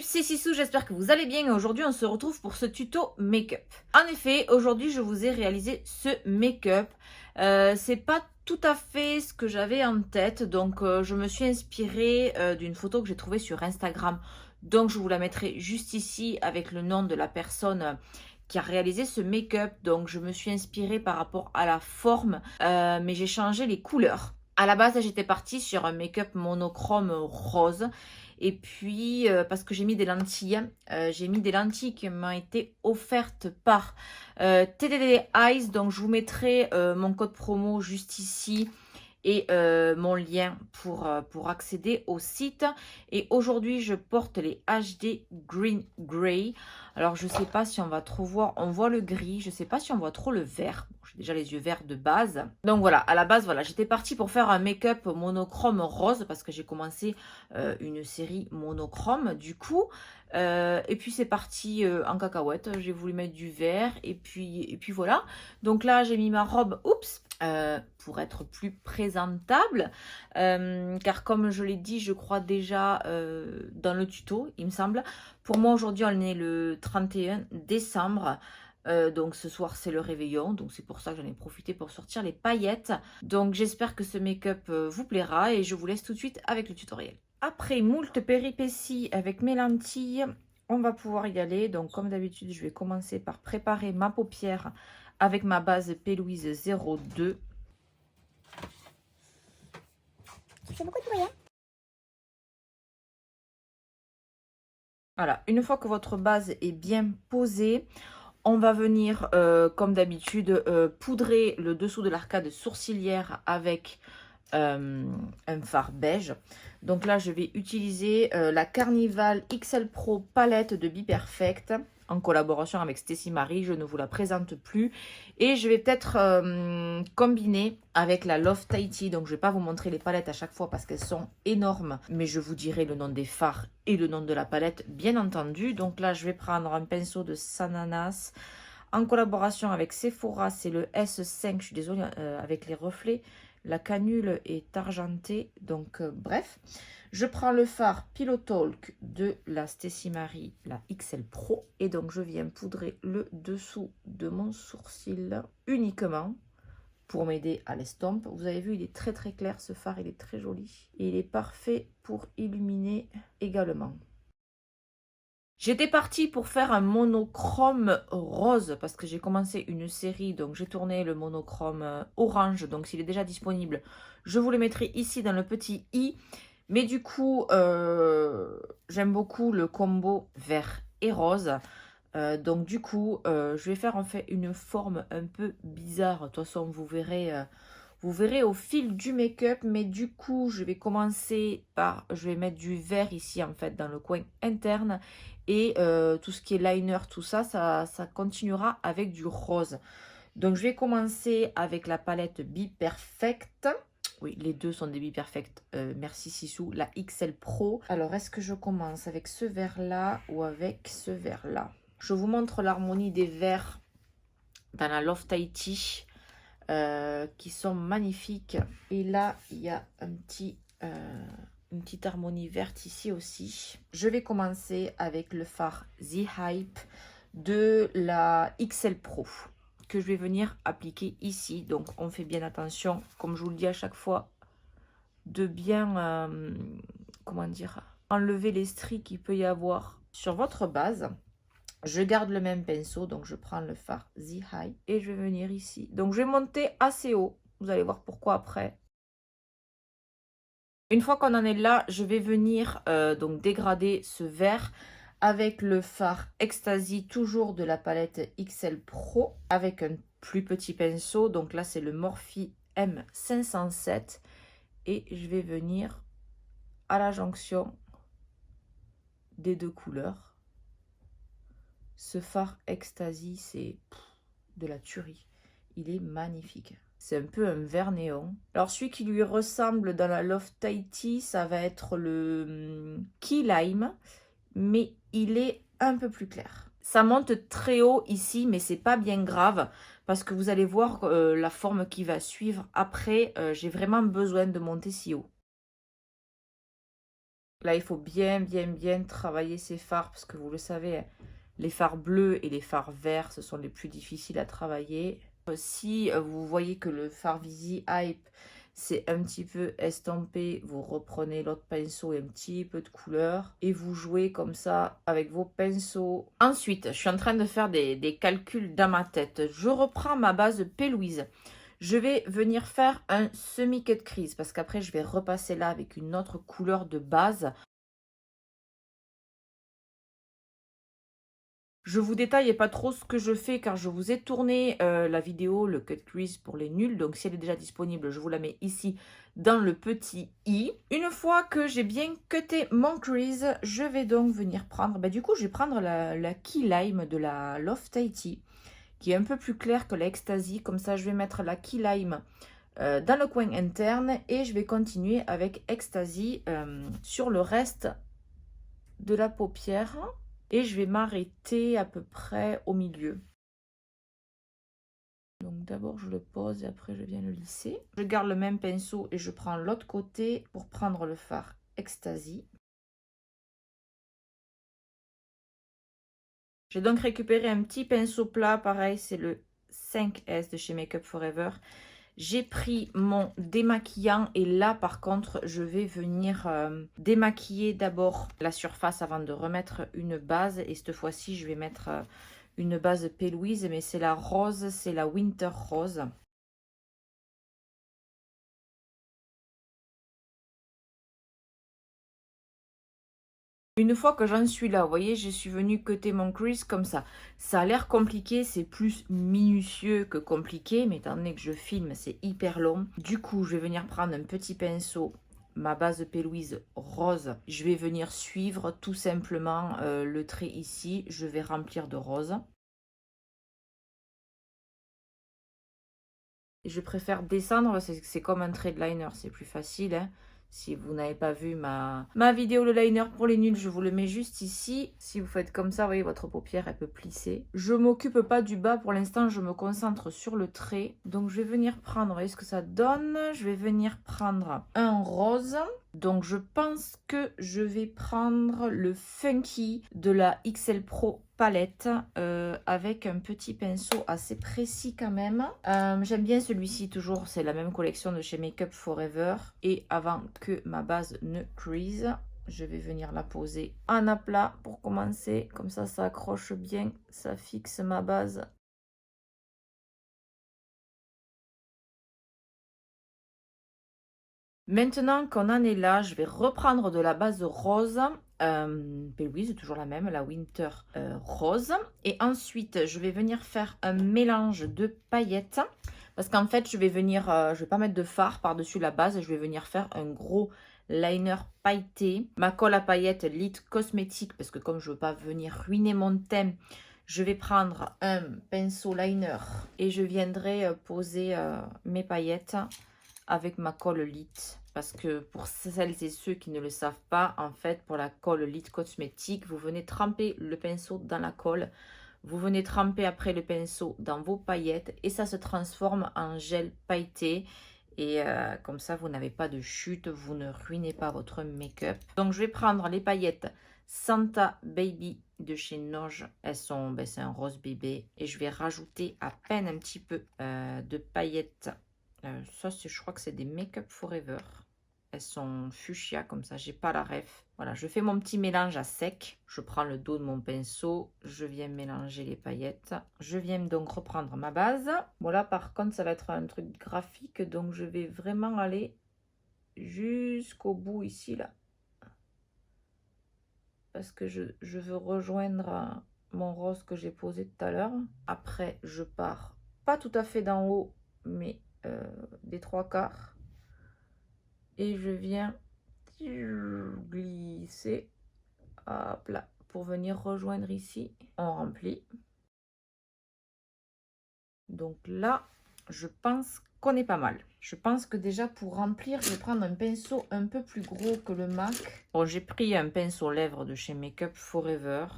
YouTube, c'est Sissou, j'espère que vous allez bien et aujourd'hui on se retrouve pour ce tuto make-up. En effet, aujourd'hui je vous ai réalisé ce make-up. C'est pas tout à fait ce que j'avais en tête, donc je me suis inspirée d'une photo que j'ai trouvée sur Instagram. Donc je vous la mettrai juste ici avec le nom de la personne qui a réalisé ce make-up. Donc je me suis inspirée par rapport à la forme, mais j'ai changé les couleurs. À la base, j'étais partie sur un make-up monochrome rose. Et puis, parce que j'ai mis des lentilles, qui m'ont été offertes par TDD Eyes. Donc, je vous mettrai mon code promo juste ici et mon lien pour accéder au site. Et aujourd'hui, je porte les HD Green Grey. Alors, je ne sais pas si on va trop voir. On voit le gris. Je ne sais pas si on voit trop le vert. Bon, j'ai déjà les yeux verts de base. Donc voilà, à la base, voilà, j'étais partie pour faire un make-up monochrome rose parce que j'ai commencé une série monochrome du coup. Et puis c'est parti en cacahuète. J'ai voulu mettre du vert et puis voilà. Donc là, j'ai mis ma robe. Oups. Pour être plus présentable, car comme je l'ai dit, je crois déjà dans le tuto, il me semble. Pour moi, aujourd'hui, on est le 31 décembre. Donc ce soir, c'est le réveillon. Donc c'est pour ça que j'en ai profité pour sortir les paillettes. Donc j'espère que ce make-up vous plaira et je vous laisse tout de suite avec le tutoriel. Après moult péripéties avec mes lentilles, on va pouvoir y aller. Donc comme d'habitude, je vais commencer par préparer ma paupière avec ma base P. Louise 02. Qui fait beaucoup de bruit, hein. Voilà, une fois que votre base est bien posée, on va venir, comme d'habitude, poudrer le dessous de l'arcade sourcilière avec un fard beige. Donc là, je vais utiliser la Carnival XL Pro palette de Be Perfect en collaboration avec Stécie Marie. Je ne vous la présente plus. Et je vais peut-être combiner avec la Love Tahiti. Donc je ne vais pas vous montrer les palettes à chaque fois parce qu'elles sont énormes. Mais je vous dirai le nom des fards et le nom de la palette, bien entendu. Donc là, je vais prendre un pinceau de Sananas en collaboration avec Sephora. C'est le S5. Je suis désolée avec les reflets. La canule est argentée, donc bref. Je prends le fard Pillow Talk de la Stécie Marie, la XL Pro. Et donc, je viens poudrer le dessous de mon sourcil uniquement pour m'aider à l'estompe. Vous avez vu, il est très très clair ce fard, il est très joli. Et il est parfait pour illuminer également. J'étais partie pour faire un monochrome rose parce que j'ai commencé une série, donc j'ai tourné le monochrome orange, donc s'il est déjà disponible, je vous le mettrai ici dans le petit i. Mais du coup, j'aime beaucoup le combo vert et rose. Donc du coup, je vais faire en fait une forme un peu bizarre. De toute façon, vous verrez au fil du make-up, mais du coup, je vais commencer par, je vais mettre du vert ici en fait dans le coin interne et tout ce qui est liner, tout ça, ça continuera avec du rose. Donc, je vais commencer avec la palette Be Perfect. Oui, les deux sont des Be Perfect. Merci Sissou, la XL Pro. Alors, est-ce que je commence avec ce vert-là ou avec ce vert-là? Je vous montre l'harmonie des verts dans la Love Tahiti. Qui sont magnifiques. Et là, il y a une petite harmonie verte ici aussi. Je vais commencer avec le fard The Hype de la XL Pro que je vais venir appliquer ici. Donc, on fait bien attention, comme je vous le dis à chaque fois, de bien, comment dire, enlever les stries qu'il peut y avoir sur votre base. Je garde le même pinceau, donc je prends le fard The High et je vais venir ici. Donc je vais monter assez haut, vous allez voir pourquoi après. Une fois qu'on en est là, je vais venir donc dégrader ce vert avec le fard Ecstasy, toujours de la palette XL Pro, avec un plus petit pinceau. Donc là, c'est le Morphe M507 et je vais venir à la jonction des deux couleurs. Ce fard Ecstasy, c'est de la tuerie. Il est magnifique. C'est un peu un vert néon. Alors, celui qui lui ressemble dans la Love Tahiti, ça va être le Key Lime. Mais il est un peu plus clair. Ça monte très haut ici, mais c'est pas bien grave. Parce que vous allez voir la forme qui va suivre. Après, j'ai vraiment besoin de monter si haut. Là, il faut bien travailler ces fards parce que vous le savez, hein, les fards bleus et les fards verts, ce sont les plus difficiles à travailler. Si vous voyez que le fard Visi Hype, c'est un petit peu estompé, vous reprenez l'autre pinceau et un petit peu de couleur et vous jouez comme ça avec vos pinceaux. Ensuite, je suis en train de faire des calculs dans ma tête. Je reprends ma base P. Louise. Je vais venir faire un semi-cut crease parce qu'après, je vais repasser là avec une autre couleur de base. Je vous détaille pas trop ce que je fais car je vous ai tourné la vidéo, le cut crease pour les nuls. Donc si elle est déjà disponible, je vous la mets ici dans le petit i. Une fois que j'ai bien cuté mon crease, je vais donc venir prendre, du coup je vais prendre la Key Lime de la Loft Tahiti qui est un peu plus claire que l'Ecstasy. Comme ça je vais mettre la Key Lime dans le coin interne et je vais continuer avec Ecstasy sur le reste de la paupière. Et je vais m'arrêter à peu près au milieu. Donc d'abord je le pose et après je viens le lisser. Je garde le même pinceau et je prends l'autre côté pour prendre le fard Ecstasy. J'ai donc récupéré un petit pinceau plat, pareil c'est le 5S de chez Make Up Forever. J'ai pris mon démaquillant et là par contre je vais venir démaquiller d'abord la surface avant de remettre une base. Et cette fois-ci je vais mettre une base P. Louise, mais c'est la rose, c'est la Winter Rose. Une fois que j'en suis là, vous voyez, je suis venue cutter mon crease comme ça. Ça a l'air compliqué, c'est plus minutieux que compliqué, mais étant donné que je filme, c'est hyper long. Du coup, je vais venir prendre un petit pinceau, ma base P. Louise rose. Je vais venir suivre tout simplement le trait ici. Je vais remplir de rose. Je préfère descendre, c'est comme un trait de liner, c'est plus facile, hein. Si vous n'avez pas vu ma vidéo le liner pour les nuls, je vous le mets juste ici. Si vous faites comme ça, vous voyez, votre paupière, elle peut plisser. Je m'occupe pas du bas pour l'instant, je me concentre sur le trait. Donc, je vais venir prendre, vous voyez ce que ça donne. Je vais venir prendre un rose. Donc, je pense que je vais prendre le Funky de la XL Pro palette avec un petit pinceau assez précis quand même. J'aime bien celui-ci toujours, c'est la même collection de chez Make Up Forever. Et avant que ma base ne crease, je vais venir la poser en aplat pour commencer. Comme ça accroche bien, ça fixe ma base. Maintenant qu'on en est là, je vais reprendre de la base rose. Oui, c'est toujours la même, la Winter Rose. Et ensuite, je vais venir faire un mélange de paillettes. Parce qu'en fait, je vais pas mettre de fard par-dessus la base. Je vais venir faire un gros liner pailleté. Ma colle à paillettes Lit Cosmétique, parce que comme je ne veux pas venir ruiner mon teint, je vais prendre un pinceau liner et je viendrai poser mes paillettes avec ma colle Lit. Parce que pour celles et ceux qui ne le savent pas, en fait, pour la colle Lit Cosmétique, vous venez tremper le pinceau dans la colle. Vous venez tremper après le pinceau dans vos paillettes et ça se transforme en gel pailleté. Et comme ça, vous n'avez pas de chute, vous ne ruinez pas votre make-up. Donc, je vais prendre les paillettes Santa Baby de chez Noge. Elles sont, c'est un rose bébé. Et je vais rajouter à peine un petit peu de paillettes. Ça, je crois que c'est des Make Up Forever. Elles sont fuchsia comme ça, j'ai pas la ref. Voilà, je fais mon petit mélange à sec. Je prends le dos de mon pinceau, je viens mélanger les paillettes. Je viens donc reprendre ma base. Voilà, par contre, ça va être un truc graphique, donc je vais vraiment aller jusqu'au bout ici, là. Parce que je veux rejoindre mon rose que j'ai posé tout à l'heure. Après, je pars pas tout à fait d'en haut, mais des 3/4. Et je viens glisser, hop là, pour venir rejoindre ici. On remplit. Donc là, je pense qu'on est pas mal. Je pense que déjà pour remplir, je vais prendre un pinceau un peu plus gros que le MAC. Bon, j'ai pris un pinceau lèvres de chez Make Up Forever.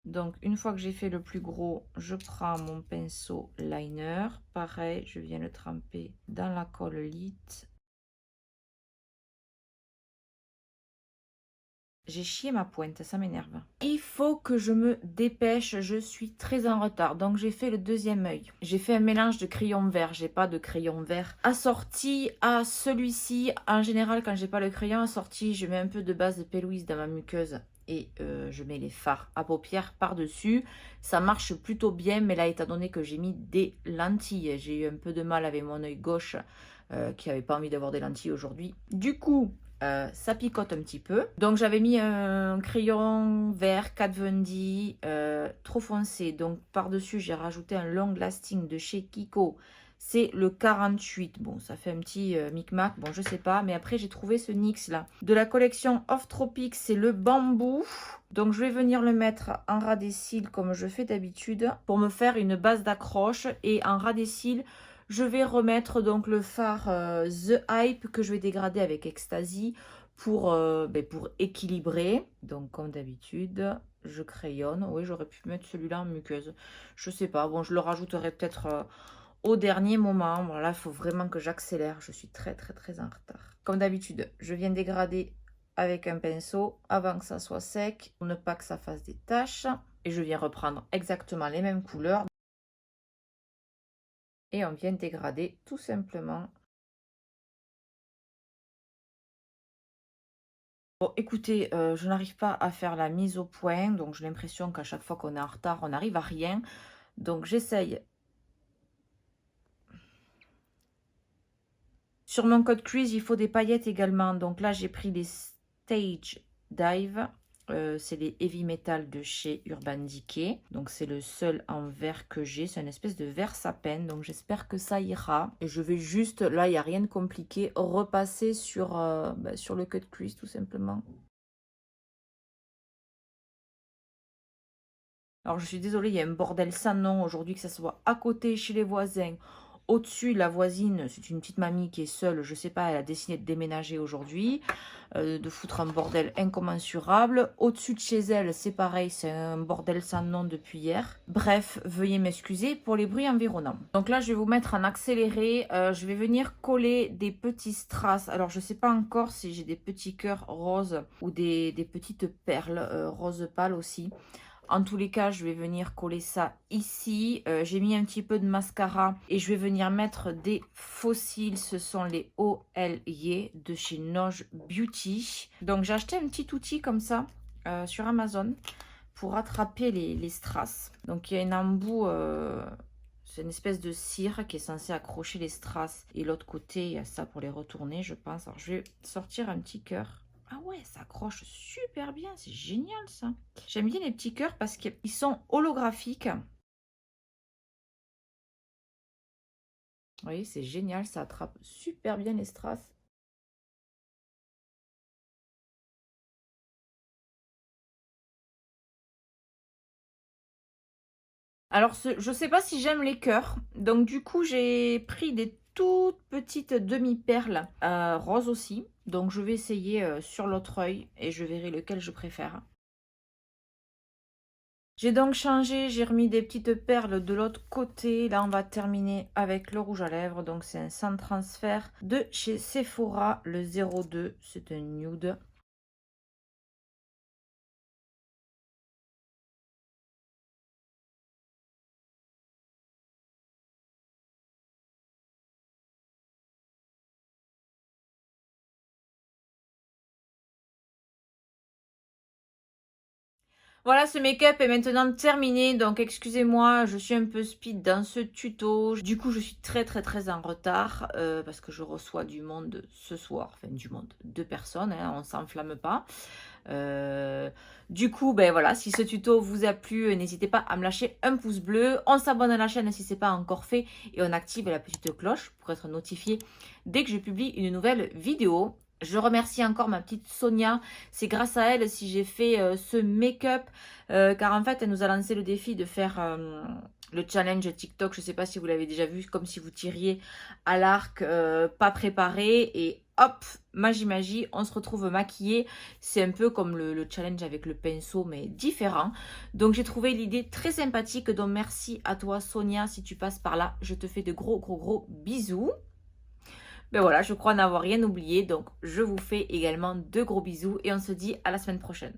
Donc, une fois que j'ai fait le plus gros, je prends mon pinceau liner. Pareil, je viens le tremper dans la colle Lit. J'ai chié ma pointe, ça m'énerve. Il faut que je me dépêche, je suis très en retard. Donc j'ai fait le deuxième œil. J'ai fait un mélange de crayon vert, j'ai pas de crayon vert assorti à celui-ci. En général, quand j'ai pas le crayon assorti, je mets un peu de base de P. dans ma muqueuse. Et je mets les fards à paupières par-dessus. Ça marche plutôt bien, mais là, étant donné que j'ai mis des lentilles, j'ai eu un peu de mal avec mon œil gauche qui n'avait pas envie d'avoir des lentilles aujourd'hui. Du coup, ça picote un petit peu. Donc j'avais mis un crayon vert Kat Von D trop foncé. Donc par-dessus, j'ai rajouté un long lasting de chez Kiko. C'est le 48. Bon, ça fait un petit micmac. Bon, je sais pas. Mais après, j'ai trouvé ce NYX là. De la collection Off Tropics, c'est le bambou. Donc, je vais venir le mettre en ras des cils comme je fais d'habitude pour me faire une base d'accroche. Et en ras des cils, je vais remettre donc le fard The Hype que je vais dégrader avec Ecstasy pour équilibrer. Donc, comme d'habitude, je crayonne. Oui, j'aurais pu mettre celui-là en muqueuse. Je sais pas. Bon, je le rajouterai peut-être... au dernier moment. Voilà, il faut vraiment que j'accélère. Je suis très en retard. Comme d'habitude, je viens dégrader avec un pinceau avant que ça soit sec pour ne pas que ça fasse des taches. Et je viens reprendre exactement les mêmes couleurs. Et on vient dégrader tout simplement. Bon, écoutez, je n'arrive pas à faire la mise au point. Donc j'ai l'impression qu'à chaque fois qu'on est en retard, on n'arrive à rien. Donc j'essaye. Sur mon code crease, il faut des paillettes également. Donc là, j'ai pris les Stage Dive. C'est les Heavy Metal de chez Urban Decay. Donc c'est le seul en vert que j'ai. C'est une espèce de vert sapin. Donc j'espère que ça ira. Et je vais juste, là, il n'y a rien de compliqué, repasser sur le cut crease tout simplement. Alors je suis désolée, il y a un bordel sans nom aujourd'hui, que ça soit à côté chez les voisins. Au-dessus, la voisine, c'est une petite mamie qui est seule, je sais pas, elle a décidé de déménager aujourd'hui, de foutre un bordel incommensurable. Au-dessus de chez elle, c'est pareil, c'est un bordel sans nom depuis hier. Bref, veuillez m'excuser pour les bruits environnants. Donc là, je vais vous mettre en accéléré. Je vais venir coller des petits strass. Alors, je sais pas encore si j'ai des petits cœurs roses ou des petites perles rose pâle aussi. En tous les cas, je vais venir coller ça ici. J'ai mis un petit peu de mascara et je vais venir mettre des fossiles. Ce sont les OLY de chez Noge Beauty. Donc, j'ai acheté un petit outil comme ça sur Amazon pour attraper les strass. Donc, il y a une embout, c'est une espèce de cire qui est censée accrocher les strass. Et l'autre côté, il y a ça pour les retourner, je pense. Alors, je vais sortir un petit cœur. Ah ouais, ça accroche super bien, c'est génial ça. J'aime bien les petits cœurs parce qu'ils sont holographiques. Vous voyez, c'est génial, ça attrape super bien les strass. Alors, je ne sais pas si j'aime les cœurs. Donc, du coup, j'ai pris des toutes petites demi-perles roses aussi. Donc, je vais essayer sur l'autre œil et je verrai lequel je préfère. J'ai donc changé, j'ai remis des petites perles de l'autre côté. Là, on va terminer avec le rouge à lèvres. Donc, c'est un sans transfert de chez Sephora, le 02. C'est un nude. Voilà, ce make-up est maintenant terminé, donc excusez-moi, je suis un peu speed dans ce tuto. Du coup, je suis très en retard parce que je reçois du monde ce soir, enfin du monde, 2 personnes, hein, on s'enflamme pas. Du coup, ben voilà, si ce tuto vous a plu, n'hésitez pas à me lâcher un pouce bleu. On s'abonne à la chaîne si ce n'est pas encore fait et on active la petite cloche pour être notifié dès que je publie une nouvelle vidéo. Je remercie encore ma petite Sonia. C'est grâce à elle si j'ai fait ce make-up. Car en fait, elle nous a lancé le défi de faire le challenge TikTok. Je ne sais pas si vous l'avez déjà vu. Comme si vous tiriez à l'arc pas préparé. Et hop, magie, on se retrouve maquillé. C'est un peu comme le challenge avec le pinceau, mais différent. Donc, j'ai trouvé l'idée très sympathique. Donc, merci à toi, Sonia. Si tu passes par là, je te fais de gros bisous. Ben voilà, je crois n'avoir rien oublié. Donc, je vous fais également de gros bisous et on se dit à la semaine prochaine.